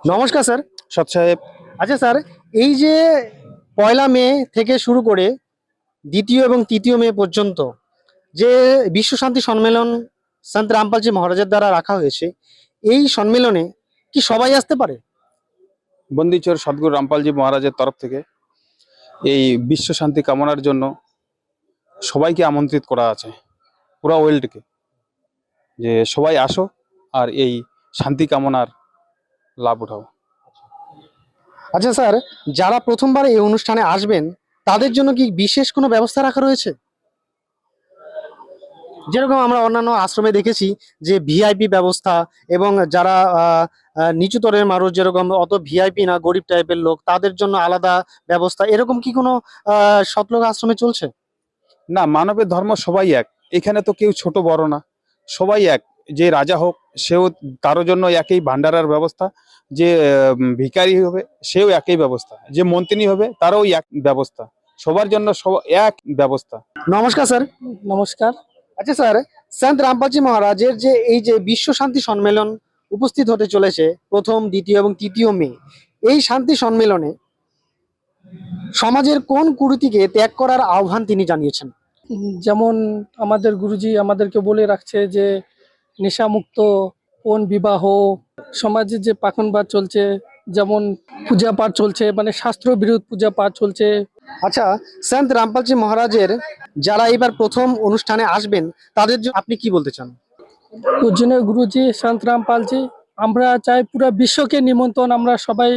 নমস্কার স্যার। সৎ সাহেব। আচ্ছা স্যার, এই যে 1লা মে থেকে শুরু করে 2য় এবং 3য় মে পর্যন্ত যে বিশ্ব শান্তি সম্মেলন সন্ত রামপালজি মহারাজের দ্বারা রাখা হয়েছে, এই সম্মেলনে কি সবাই আসতে পারে? বন্দিচোর সদ্গুরু রামপালজি মহারাজের তরফ থেকে এই বিশ্ব শান্তি কামনার জন্য সবাইকে আমন্ত্রিত করা আছে, পুরো ওয়ার্ল্ডকে, যে সবাই আসো আর এই শান্তি কামনার লাভ উঠাও। আচ্ছা স্যার, যারা প্রথমবার এই অনুষ্ঠানে আসবেন তাদের জন্য কি বিশেষ কোনো ব্যবস্থা রাখা রয়েছে? যেরকম আমরা অন্যান্য আশ্রমে দেখেছি যে ভিআইপি ব্যবস্থা, এবং যারা নিচু তরের মানুষ, যেরকম অত ভিআইপি না, গরিব টাইপের লোক, তাদের জন্য আলাদা ব্যবস্থা, এরকম কি কোনো সৎলোক আশ্রমে চলছে? না, মানবের ধর্ম সবাই এক, এখানে তো কেউ ছোট বড় না, সবাই এক। যে রাজা হোক সেও তারও জন্য একই ভান্ডারার ব্যবস্থা, যে ভিখারি হবে সেও একই ব্যবস্থা, যে মন্ত্রী হবে তারও এক ব্যবস্থা, সবার জন্য সব এক ব্যবস্থা। নমস্কার স্যার। নমস্কার। আচ্ছা স্যার, সন্ত রামপালজি মহারাজের যে এই যে বিশ্ব শান্তি সম্মেলন উপস্থিত হতে চলেছে 1ম, 2য় এবং 3য় মে, এই শান্তি সম্মেলনে সমাজের কোন কুরীতিকে ত্যাগ করার আহ্বান তিনি জানিয়েছেন? যেমন আমাদের গুরুজি আমাদেরকে বলে রাখছে যে নেশামুক্ত, কোন বিবাহ, সমাজে যে পাখনবাদ চলছে, যেমন পূজা পাঠ চলছে, মানে শাস্ত্র বিরোধ পূজা পাঠ চলছে। আচ্ছা, সন্ত রামপালজি মহারাজের যারা এবার প্রথম অনুষ্ঠানে আসবেন তাদের জন্য আপনি কি বলতে চান? ওর জন্য গুরুজি সন্ত রামপালজি, আমরা চাই পুরো বিশ্বকে নিমন্ত্রণ, আমরা সবাই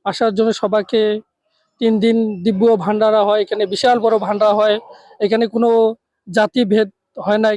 আসার জন্য। সবাইকে 3 দিন দিব্য ভান্ডারা হয়, এখানে বিশাল বড় ভান্ডারা হয়, এখানে কোনো জাতিভেদ হয় না।